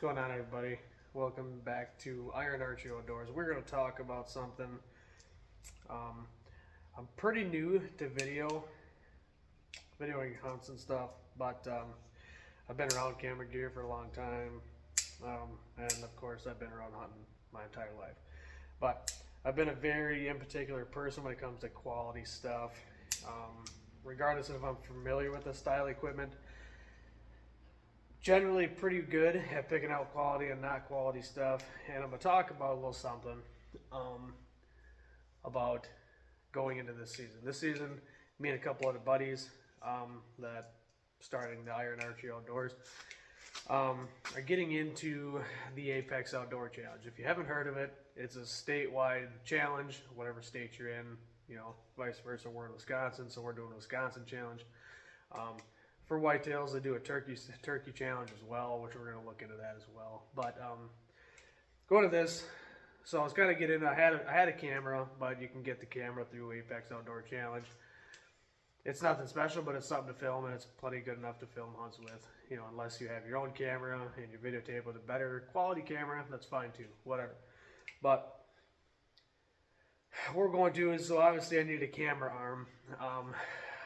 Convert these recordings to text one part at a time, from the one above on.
What's going on, everybody? Welcome back to Iron Archery Outdoors. We're going to talk about something. Um, I'm pretty new to videoing hunts and stuff, but I've been around camera gear for a long time, and of course I've been around hunting my entire life. But I've been a very in particular person when it comes to quality stuff. Regardless of if I'm familiar with the style equipment, generally pretty good at picking out quality and not quality stuff. And I'm going to talk about a little something about going into this season. This season, me and a couple other buddies that starting the Iron Archery Outdoors are getting into the Apex Outdoor Challenge. If you haven't heard of it, it's a statewide challenge, whatever state you're in, vice versa. We're in Wisconsin, so we're doing a Wisconsin challenge. For whitetails, they do a turkey challenge as well, which we're going to look into that as well. But going to this, so I was kind of getting. I had a camera, but you can get the camera through Apex Outdoor Challenge. It's nothing special, but it's something to film, and it's plenty good enough to film hunts with. Unless you have your own camera and you videotape with a better quality camera, that's fine too. Whatever. But what we're going to is, so obviously I need a camera arm.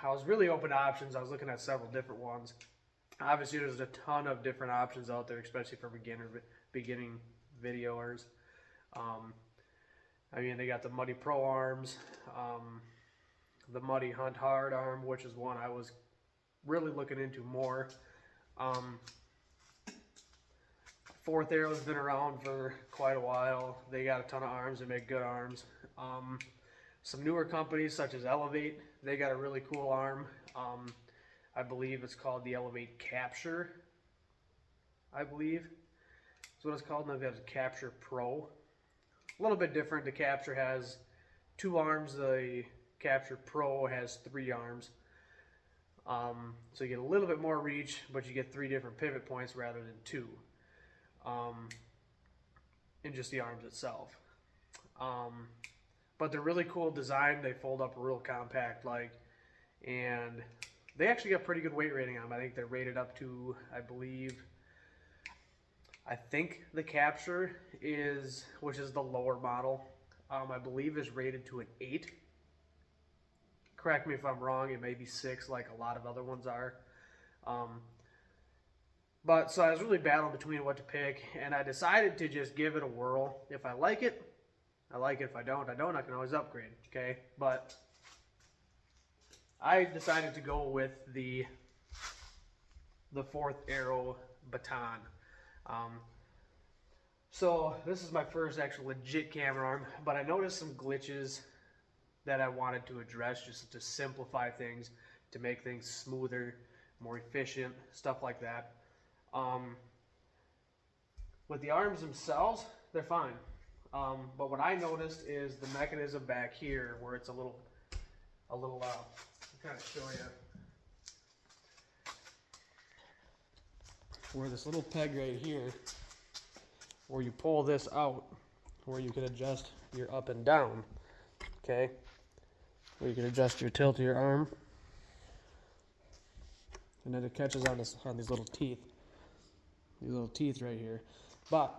I was really open to options. I was looking at several different ones. Obviously, there's a ton of different options out there, especially for beginning videoers. They got the Muddy Pro arms, the Muddy Hunt Hard arm, which is one I was really looking into more. Fourth Arrow's been around for quite a while. They got a ton of arms. They make good arms. Some newer companies such as Elevate, they got a really cool arm. I believe it's called the Elevate Capture. I believe that's what it's called. And they have the Capture Pro. A little bit different. The Capture has 2 arms. The Capture Pro has 3 arms. So you get a little bit more reach, but you get 3 different pivot points rather than 2 in just the arms itself. But they're really cool design. They fold up real compact and they actually got pretty good weight rating on them. I think they're rated up to, I think the Capture is, which is the lower model, I believe is rated to an 8. Correct me if I'm wrong, it may be 6 like a lot of other ones are. But so I was really battling between what to pick, and I decided to just give it a whirl. If I like it, I like it. If I don't, I don't. I can always upgrade, okay? But I decided to go with the Fourth Arrow baton. So this is my first actual legit camera arm, but I noticed some glitches that I wanted to address just to simplify things, to make things smoother, more efficient, stuff like that. With the arms themselves, they're fine. But what I noticed is the mechanism back here where it's a little I'll kind of show you. Where this little peg right here, where you pull this out, where you can adjust your up and down, okay? Where you can adjust your tilt of your arm. And then it catches on these little teeth. These little teeth right here. But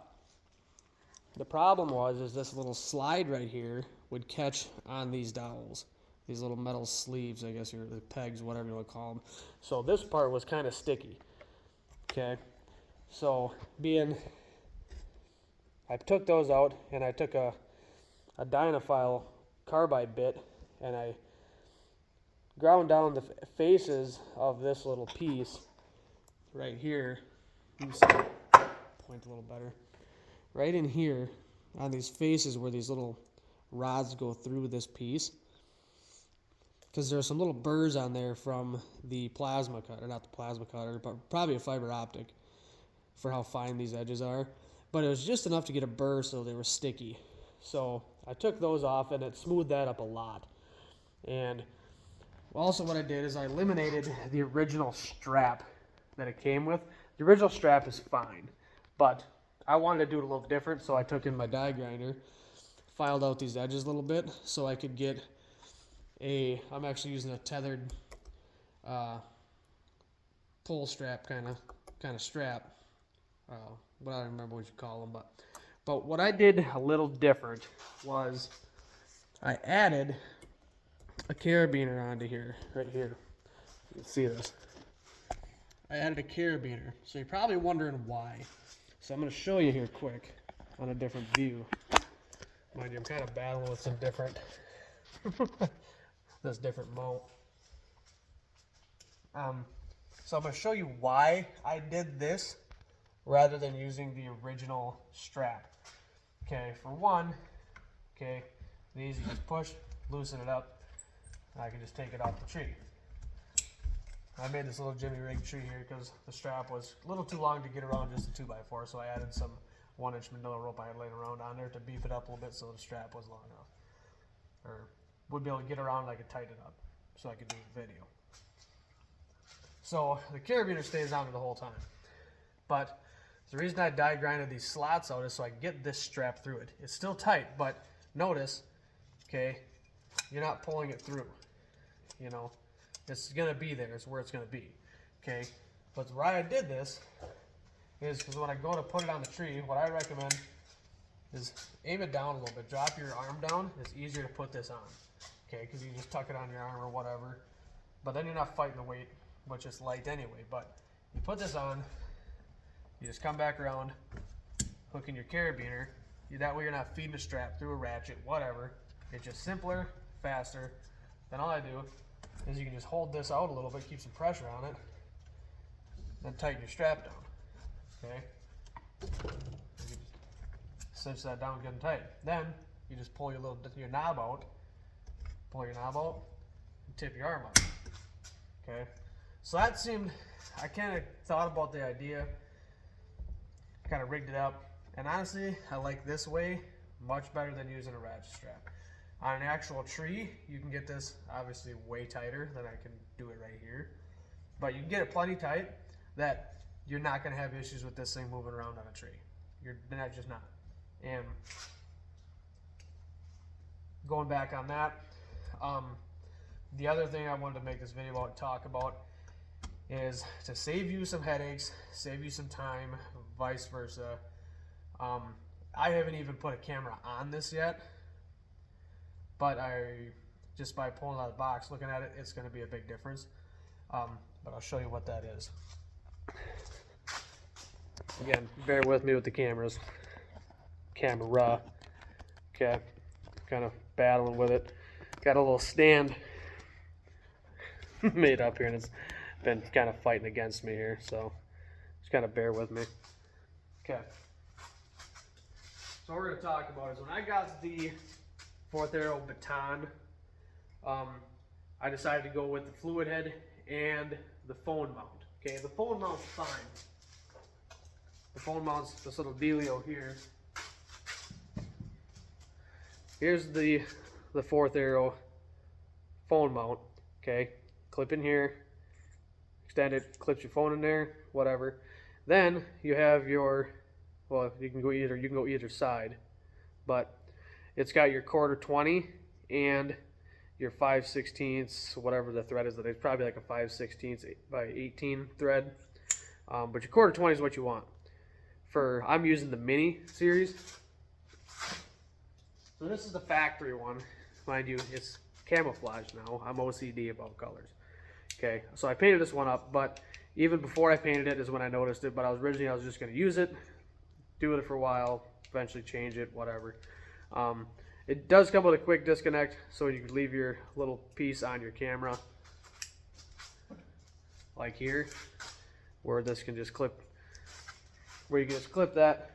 the problem is this little slide right here would catch on these dowels, these little metal sleeves, I guess, or the pegs, whatever you want to call them. So this part was kind of sticky. Okay, so I took those out, and I took a Dynafile carbide bit, and I ground down the faces of this little piece right here. Let me see, point a little better. Right in here on these faces where these little rods go through this piece, because there's some little burrs on there from the plasma cutter, not the plasma cutter, but probably a fiber optic for how fine these edges are. But it was just enough to get a burr so they were sticky. So I took those off, and it smoothed that up a lot. And also what I did is I eliminated the original strap that it came with. The original strap is fine, but I wanted to do it a little different, so I took in my die grinder, filed out these edges a little bit so I could get I'm actually using a tethered pull strap kind of strap but I don't remember what you call them. But what I did a little different was I added a carabiner onto here, right here. You can see this. I added a carabiner. So you're probably wondering why. So I'm going to show you here quick on a different view. Mind you, I'm kind of battling with some different, this different mount. So I'm going to show you why I did this rather than using the original strap. Okay, for one, okay, these you just push, loosen it up, and I can just take it off the tree. I made this little jimmy rig tree here because the strap was a little too long to get around just a 2x4, so I added some 1-inch manila rope I had laying around on there to beef it up a little bit so the strap was long enough. Or would be able to get around and I could tighten it up so I could do the video. So the carabiner stays on it the whole time. But the reason I die grinded these slots out is so I can get this strap through it. It's still tight, but notice, okay, you're not pulling it through, you know. It's going to be there. It's where it's going to be. Okay? But why I did this is because when I go to put it on the tree, what I recommend is aim it down a little bit. Drop your arm down. It's easier to put this on. Okay? Because you can just tuck it on your arm or whatever. But then you're not fighting the weight, which is light anyway. But you put this on. You just come back around, hook in your carabiner. That way you're not feeding a strap through a ratchet, whatever. It's just simpler, faster. Then all I do is you can just hold this out a little bit, keep some pressure on it, then tighten your strap down. Okay? You just cinch that down good and tight. Then you just pull your knob out, and tip your arm up. Okay? So that seemed, I kind of thought about the idea, kind of rigged it up, and honestly, I like this way much better than using a ratchet strap. On an actual tree, you can get this obviously way tighter than I can do it right here. But you can get it plenty tight that you're not going to have issues with this thing moving around on a tree. You're just not. And going back on that, the other thing I wanted to make this video about and talk about is to save you some headaches, save you some time, vice versa. I haven't even put a camera on this yet. But just by pulling out of the box, looking at it, it's going to be a big difference. But I'll show you what that is. Again, bear with me with the cameras. Camera. Okay, kind of battling with it. Got a little stand made up here, and it's been kind of fighting against me here, so just kind of bear with me. Okay. So what we're going to talk about is when I got the 4th Arrow baton, I decided to go with the fluid head and the phone mount. Okay, the phone mount's fine. The phone mount's this little dealio here. Here's the 4th Arrow phone mount. Okay, clip in here, extend it, clips your phone in there, whatever. Then you have your, well, you can go either side, but it's got your 1/4 and your 5/16, whatever the thread is. That it's probably like a 5/16 by 18 thread. But your 1/4 is what you want. I'm using the mini series. So this is the factory one, mind you. It's camouflage now. I'm OCD about colors. Okay, so I painted this one up, but even before I painted it is when I noticed it. But I was just going to use it, do it for a while, eventually change it, whatever. It does come with a quick disconnect, so you can leave your little piece on your camera, like here, where this can just clip, where you can just clip that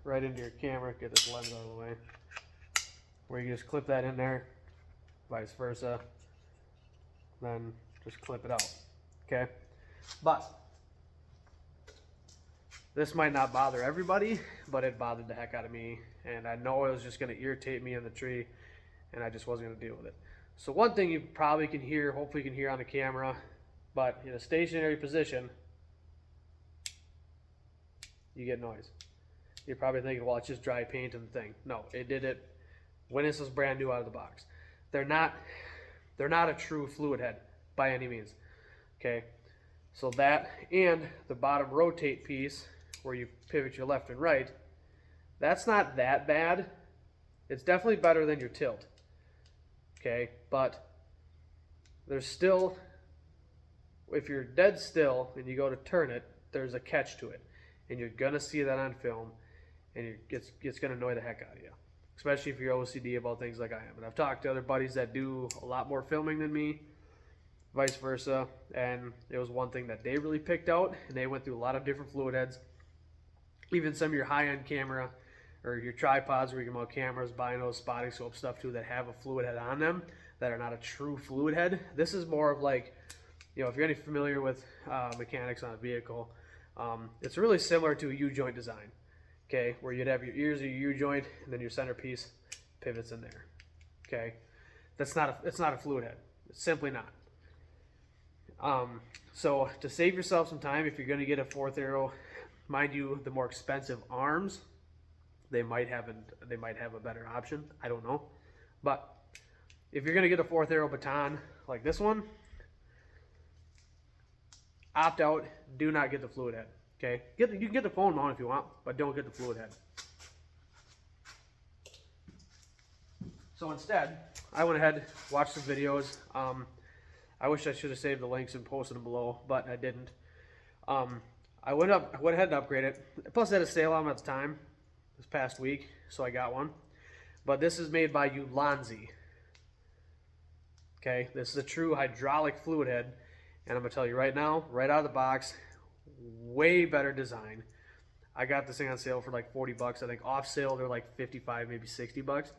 right into your camera. Get this lens out of the way. Where you can just clip that in there, vice versa, then just clip it out. Okay, but this might not bother everybody, but it bothered the heck out of me, and I know it was just going to irritate me in the tree, and I just wasn't going to deal with it. So one thing you probably can hear, hopefully you can hear on the camera, but in a stationary position, you get noise. You're probably thinking, well, it's just dry paint and the thing. No, it did it when this was brand new out of the box. They're not a true fluid head by any means. Okay, so that and the bottom rotate piece where you pivot your left and right, that's not that bad. It's definitely better than your tilt. Okay, but there's still, if you're dead still and you go to turn it, there's a catch to it. And you're going to see that on film, and it's going to annoy the heck out of you, especially if you're OCD about things like I am. And I've talked to other buddies that do a lot more filming than me, vice versa, and it was one thing that they really picked out, and they went through a lot of different fluid heads. Even some of your high-end camera or your tripods where you can mount cameras, binos, spotting scope stuff too that have a fluid head on them that are not a true fluid head. This is more of like, you know, if you're any familiar with mechanics on a vehicle, it's really similar to a U-joint design, okay, where you'd have your ears of your U-joint and then your centerpiece pivots in there, okay. It's not a fluid head. It's simply not. So to save yourself some time, if you're going to get a fourth arrow, mind you, the more expensive arms, they might have a better option. I don't know, but if you're going to get a fourth arrow baton like this one, opt out. Do not get the fluid head. Okay, you can get the phone mount if you want, but don't get the fluid head. So instead, I went ahead, watched some videos. I wish I should have saved the links and posted them below, but I didn't. I went ahead and upgraded it. Plus, they had a sale on them at the time this past week, so I got one. But this is made by Ulanzie. Okay, this is a true hydraulic fluid head, and I'm gonna tell you right now, right out of the box, way better design. I got this thing on sale for like 40 bucks. I think off sale they're like 55, maybe 60 bucks.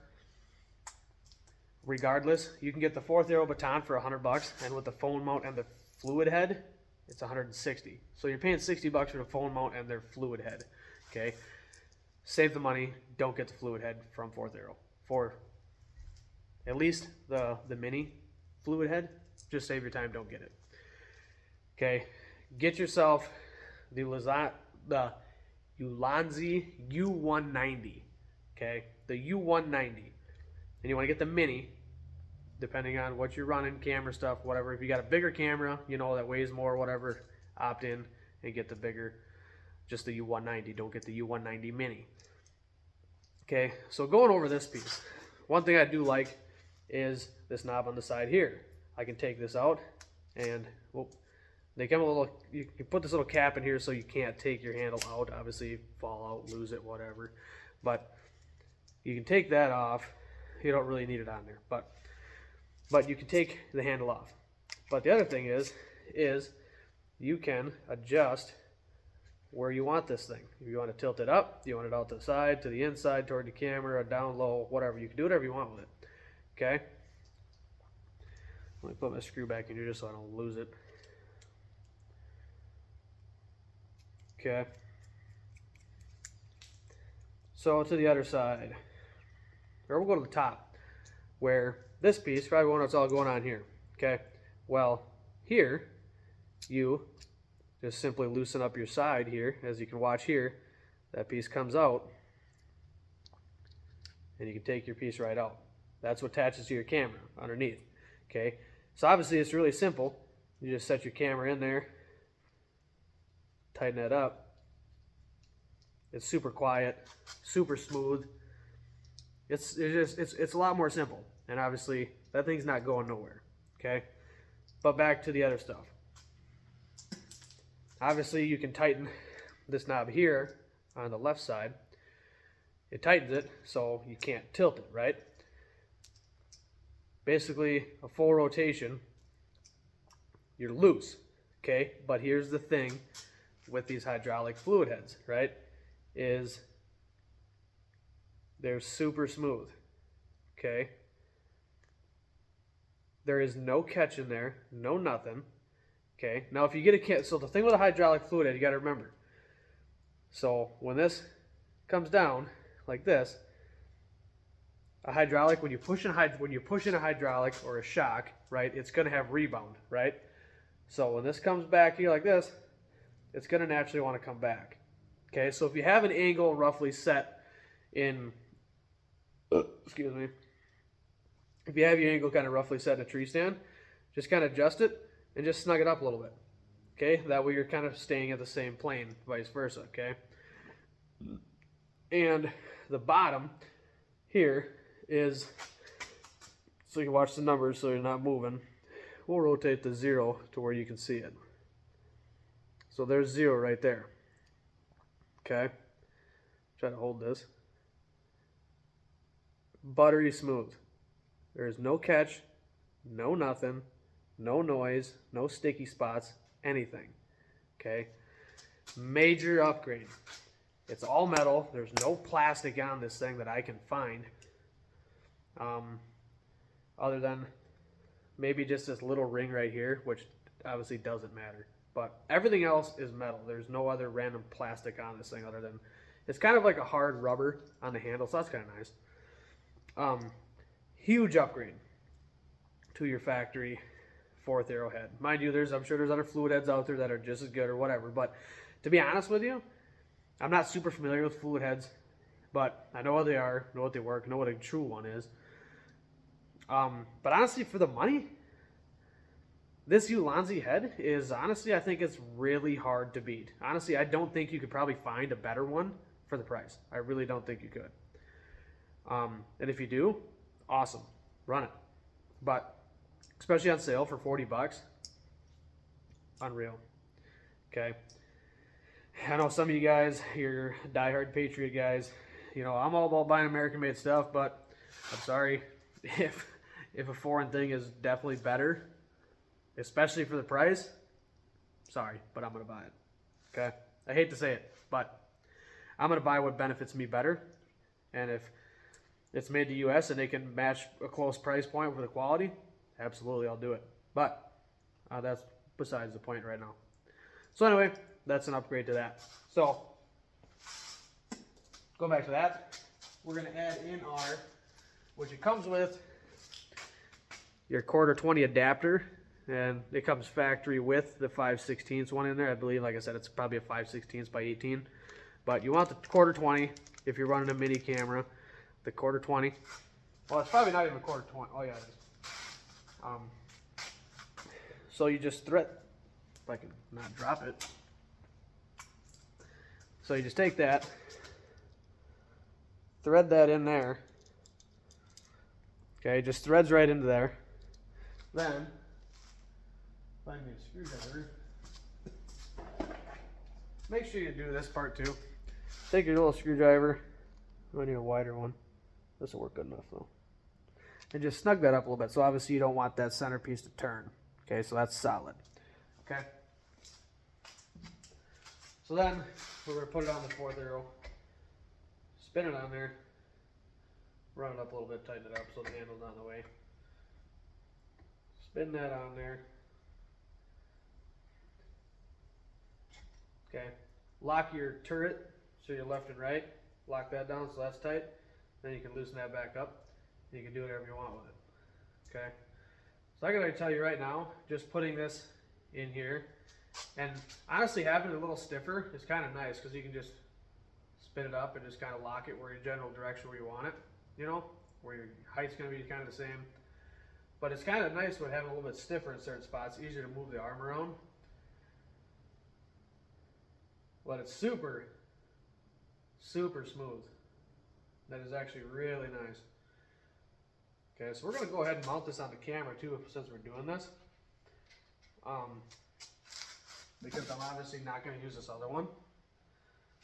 Regardless, you can get the fourth arrow baton for 100 bucks, and with the phone mount and the fluid head, it's 160. So you're paying 60 bucks for the phone mount and their fluid head. Okay, save the money. Don't get the fluid head from fourth arrow. For at least the mini fluid head, just save your time. Don't get it. Okay, get yourself the Ulanzie U190. Okay, the U190, and you want to get the mini. Depending on what you're running, camera stuff, whatever. If you got a bigger camera, you know, that weighs more, whatever, opt in and get the bigger, just the U190. Don't get the U190 mini. Okay, so going over this piece, one thing I do like is this knob on the side here. I can take this out, and they come a little. You can put this little cap in here so you can't take your handle out. Obviously, fall out, lose it, whatever. But you can take that off. You don't really need it on there, but you can take the handle off. But the other thing is you can adjust where you want this thing. If you want to tilt it up, you want it out to the side, to the inside, toward the camera, down low, whatever. You can do whatever you want with it. Okay? Let me put my screw back in here just so I don't lose it. Okay. So to the other side. Or we'll go to the top, where this piece, probably what's all going on here. Okay, well, here, you just simply loosen up your side here. As you can watch here, that piece comes out, and you can take your piece right out. That's what attaches to your camera underneath. Okay, so obviously it's really simple. You just set your camera in there, tighten that up. It's super quiet, super smooth. It's a lot more simple. And obviously, that thing's not going nowhere, okay? But back to the other stuff. Obviously, you can tighten this knob here on the left side. It tightens it so you can't tilt it, right? Basically, a full rotation, you're loose, okay? But here's the thing with these hydraulic fluid heads, right? Is they're super smooth, okay? There is no catch in there, no nothing. Okay, now if you get a catch, so the thing with a hydraulic fluid head, you got to remember. So when this comes down like this, a hydraulic, when you push in a hydraulic or a shock, right, it's going to have rebound, right? So when this comes back here like this, it's going to naturally want to come back. Okay, so if you have an angle roughly set in, excuse me. If you have your angle kind of roughly set in a tree stand, just kind of adjust it and just snug it up a little bit. Okay, that way you're kind of staying at the same plane, vice versa. Okay, And the bottom here is, so you can watch the numbers so you're not moving. We'll rotate the 0 to where you can see it. So there's 0 right there. Okay. Try to hold this. Buttery smooth. There is no catch, no nothing, no noise, no sticky spots, anything. Okay. Major upgrade. It's all metal. There's no plastic on this thing that I can find. Other than maybe just this little ring right here, which obviously doesn't matter. But everything else is metal. There's no other random plastic on this thing other than, it's kind of like a hard rubber on the handle, so that's kind of nice. Huge upgrade to your factory 4th arrowhead. Mind you, I'm sure there's other fluid heads out there that are just as good or whatever, but to be honest with you, I'm not super familiar with fluid heads, but I know what they are, know what they work, know what a true one is. But honestly, for the money, this Ulanzie head is, honestly, I think it's really hard to beat. Honestly, I don't think you could probably find a better one for the price. I really don't think you could. And if you do, awesome, run it. But especially on sale for 40 bucks, unreal. Okay. I know some of you guys, you're diehard Patriot guys. You know, I'm all about buying American-made stuff, but I'm sorry if a foreign thing is definitely better, especially for the price. Sorry, but I'm gonna buy it. Okay, I hate to say it, but I'm gonna buy what benefits me better. And if it's made to U.S. and they can match a close price point for the quality, absolutely, I'll do it. But that's besides the point right now. So anyway, that's an upgrade to that. So, go back to that. We're going to add in which it comes with, your 1/4-20 adapter. And it comes factory with the 5/16 one in there. I believe, like I said, it's probably a 5/16 by 18. But you want the 1/4-20 if you're running a mini camera. The 1/4-20. Well, it's probably not even a 1/4-20. Oh, yeah, it is. So you just thread, if I can not drop it. So you just take that, thread that in there. Okay, just threads right into there. Then, find me a screwdriver. Make sure you do this part too. Take your little screwdriver. I need a wider one. This will work good enough though. And just snug that up a little bit. So obviously you don't want that centerpiece to turn. Okay, so that's solid. Okay. So then we're going to put it on the 4th arrow, spin it on there, run it up a little bit, tighten it up so the handle's not in the way. Spin that on there. Okay. Lock your turret, so your left and right. Lock that down so that's tight. Then you can loosen that back up. And you can do whatever you want with it. Okay. So I gotta tell you right now, just putting this in here, and honestly having it a little stiffer is kind of nice because you can just spin it up and just kind of lock it where your general direction where you want it, you know, where your height's going to be kind of the same. But it's kind of nice with having a little bit stiffer in certain spots, easier to move the arm around. But it's super, super smooth. That is actually really nice. Okay, so we're going to go ahead and mount this on the camera too since we're doing this. Because I'm obviously not going to use this other one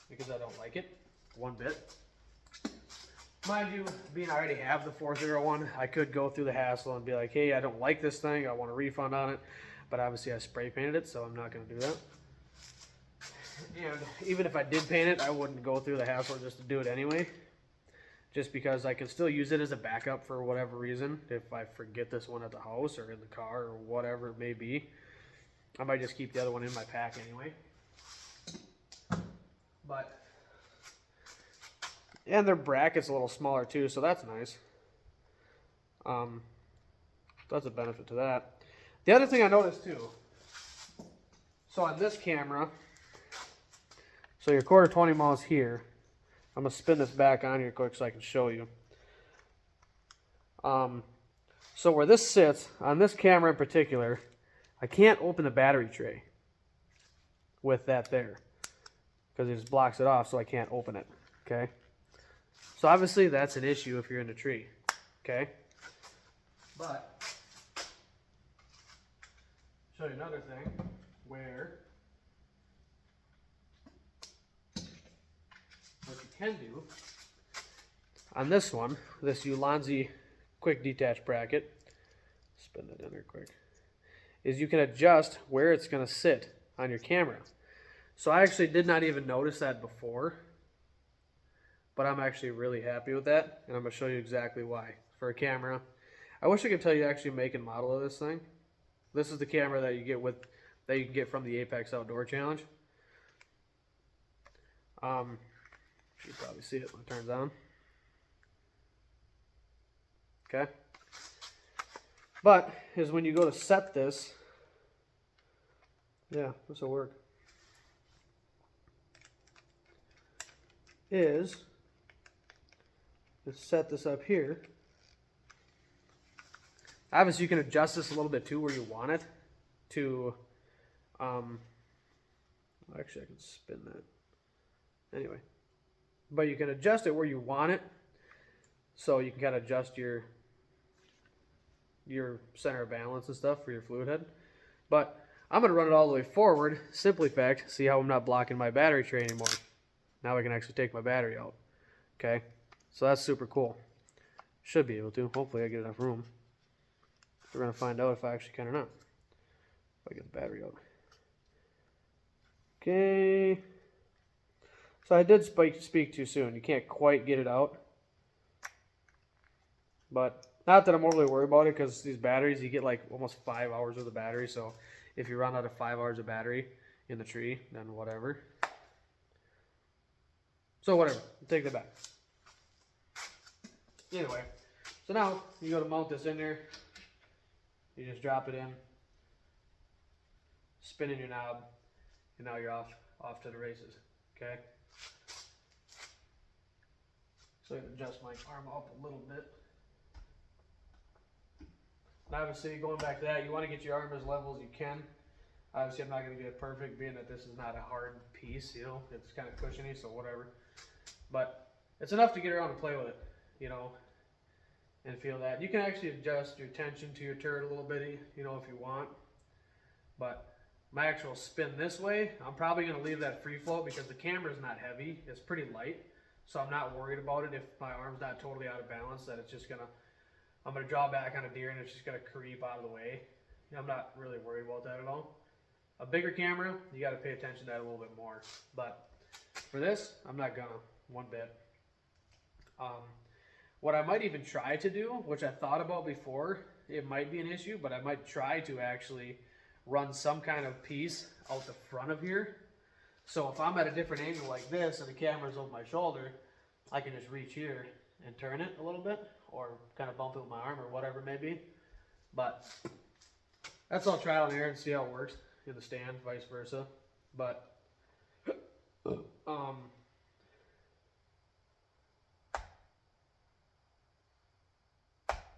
because I don't like it one bit. Mind you, being I already have the 4th arrow one, I could go through the hassle and be like, hey, I don't like this thing, I want a refund on it. But obviously I spray painted it, so I'm not going to do that. And even if I did paint it, I wouldn't go through the hassle just to do it anyway. Just because I can still use it as a backup for whatever reason. If I forget this one at the house or in the car or whatever it may be. I might just keep the other one in my pack anyway. But, and their bracket's a little smaller too, so that's nice. That's a benefit to that. The other thing I noticed too, so on this camera, so your 1/4-20 mouse here, I'm going to spin this back on here quick so I can show you. So where this sits, on this camera in particular, I can't open the battery tray with that there because it just blocks it off, so I can't open it. Okay, So obviously that's an issue if you're in a tree, okay? But show you another thing where what you can do on this one, this Ulanzie quick detach bracket, spin that in there quick, is you can adjust where it's going to sit on your camera. So I actually did not even notice that before, but I'm actually really happy with that, and I'm going to show you exactly why. For a camera, I wish I could tell you actually make and model of this thing. This is the camera that you can get from the Apex Outdoor Challenge. You can probably see it when it turns on. Okay. But is when you go to set this, yeah, this will work. Is set this up here. Obviously, you can adjust this a little bit too where you want it to. Actually, I can spin that. Anyway, but you can adjust it where you want it, so you can kind of adjust your center of balance and stuff for your fluid head. But I'm going to run it all the way forward. Simply fact, see how I'm not blocking my battery tray anymore. Now I can actually take my battery out. Okay, so that's super cool. Should be able to. Hopefully I get enough room. We're going to find out if I actually can or not. If I get the battery out. Okay. So I did speak too soon. You can't quite get it out. But not that I'm overly worried about it, because these batteries, you get like almost 5 hours worth of battery. So if you run out of 5 hours of battery in the tree, then whatever. So whatever. Take that back. Anyway, so now you go to mount this in there. You just drop it in, spin in your knob, and now you're off to the races. Okay. So I can adjust my arm up a little bit. And obviously, going back to that, you want to get your arm as level as you can. Obviously, I'm not going to get it perfect, being that this is not a hard piece, you know. It's kind of cushiony, so whatever. But it's enough to get around and play with it, you know, and feel that. You can actually adjust your tension to your turret a little bit, you know, if you want. But my actual spin this way, I'm probably going to leave that free float because the camera's not heavy. It's pretty light, so I'm not worried about it if my arm's not totally out of balance, that it's just going to, I'm going to draw back on a deer and it's just going to creep out of the way. I'm not really worried about that at all. A bigger camera, you got to pay attention to that a little bit more. But for this, I'm not going to, one bit. What I might even try to do, which I thought about before, it might be an issue, but I might try to actually run some kind of piece out the front of here. So if I'm at a different angle like this and the camera's over my shoulder, I can just reach here and turn it a little bit, or kind of bump it with my arm or whatever it may be. But that's all trial and error and see how it works in the stand, vice versa. But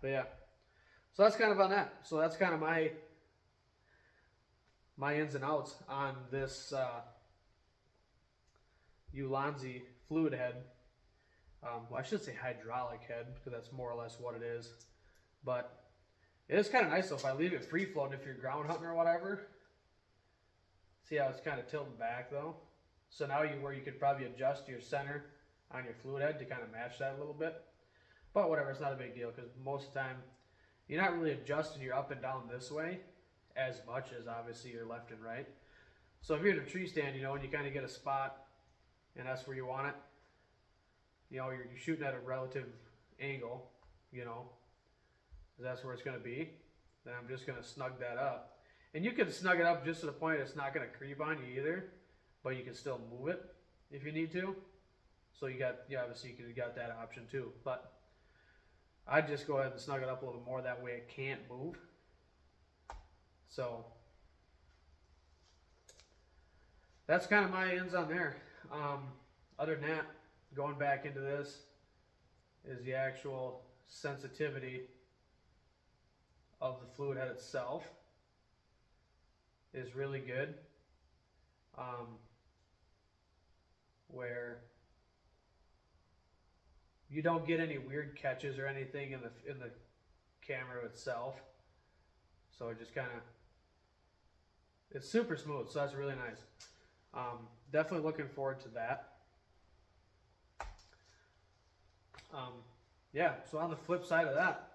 yeah, so that's kind of on that. So that's kind of my ins and outs on this Ulanzie fluid head. Well, I should say hydraulic head, because that's more or less what it is. But it is kind of nice though if I leave it free floating if you're ground hunting or whatever. See how it's kind of tilted back though? So now you could probably adjust your center on your fluid head to kind of match that a little bit. But whatever, it's not a big deal, because most of the time you're not really adjusting your up and down this way as much as obviously your left and right. So if you're in a tree stand, you know, and you kind of get a spot and that's where you want it, you know, you're shooting at a relative angle, you know, that's where it's going to be, then I'm just going to snug that up. And you can snug it up just to the point it's not going to creep on you either, but you can still move it if you need to. So you got, yeah, obviously you got that option too. But I'd just go ahead and snug it up a little more, that way it can't move. So that's kind of my ends on there. Other than that, going back into this is the actual sensitivity of the fluid head itself is really good. Where you don't get any weird catches or anything in the camera itself. So it just kind of, it's super smooth, so that's really nice. Definitely looking forward to that. Yeah, so on the flip side of that,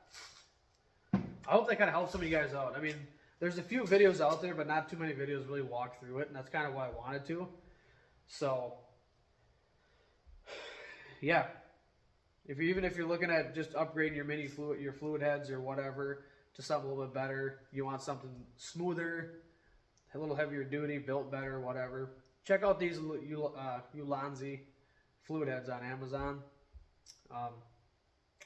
I hope that kind of helps some of you guys out. I mean, there's a few videos out there, but not too many videos really walk through it, and that's kind of why I wanted to. So, yeah, even if you're looking at just upgrading your fluid heads or whatever to something a little bit better, you want something smoother, a little heavier duty, built better, whatever. Check out these Ulanzie fluid heads on Amazon.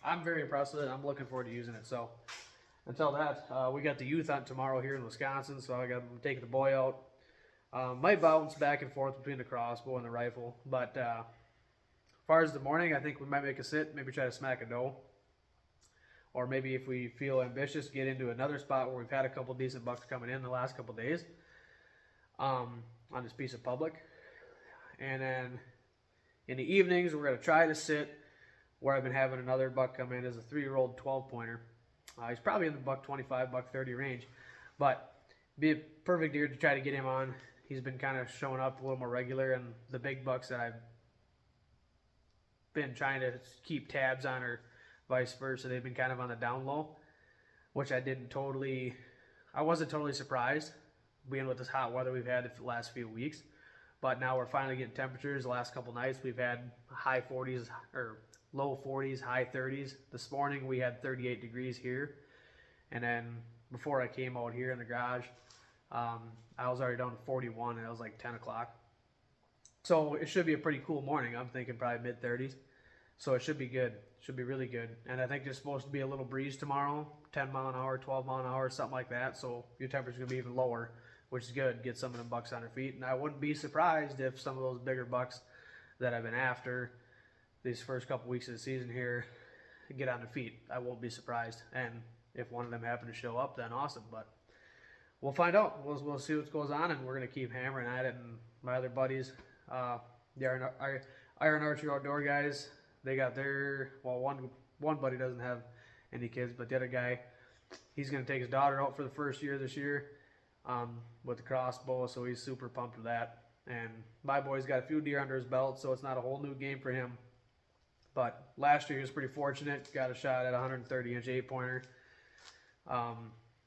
I'm very impressed with it. I'm looking forward to using it. So until that, we got the youth hunt tomorrow here in Wisconsin, so I'm taking the boy out. Might bounce back and forth between the crossbow and the rifle, but as far as the morning, I think we might make a sit, maybe try to smack a doe. Or maybe if we feel ambitious, get into another spot where we've had a couple decent bucks coming in the last couple days on this piece of public. And then in the evenings, we're going to try to sit where I've been having another buck come in as a 3-year-old 12-pointer. He's probably in the buck 25, buck 30 range, but be a perfect deer to try to get him on. He's been kind of showing up a little more regular, and the big bucks that I've been trying to keep tabs on, or vice versa, they've been kind of on the down low, which I wasn't totally surprised being with this hot weather we've had the last few weeks. But now we're finally getting temperatures. The last couple nights we've had high 40s or low 40s, high 30s. This morning we had 38 degrees here, and then before I came out here in the garage, I was already down to 41, and it was like 10 o'clock. So it should be a pretty cool morning. I'm thinking probably mid-30s. So it should be good. Should be really good. And I think there's supposed to be a little breeze tomorrow, 10 mile an hour, 12 mile an hour, something like that. So your temperature's going to be even lower, which is good. Get some of them bucks on their feet. And I wouldn't be surprised if some of those bigger bucks that I've been after these first couple weeks of the season here get on their feet. I won't be surprised. And if one of them happen to show up, then awesome. But we'll find out. We'll see what goes on, and we're going to keep hammering at it. And my other buddies, the Iron Archery Outdoor guys, they got their, well, one buddy doesn't have any kids, but the other guy, he's going to take his daughter out for the first year this year with the crossbow, so he's super pumped with that. And my boy's got a few deer under his belt, so it's not a whole new game for him. But last year he was pretty fortunate, got a shot at a 130-inch 8-pointer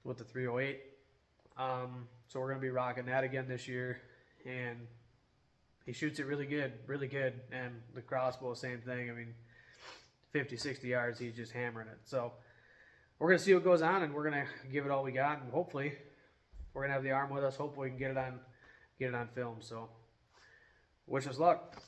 with the 308. So we're going to be rocking that again this year, and he shoots it really good, and the crossbow, same thing. I mean, 50, 60 yards, he's just hammering it. So we're going to see what goes on, and we're going to give it all we got, and hopefully we're going to have the arm with us. Hopefully we can get it on film. So wish us luck.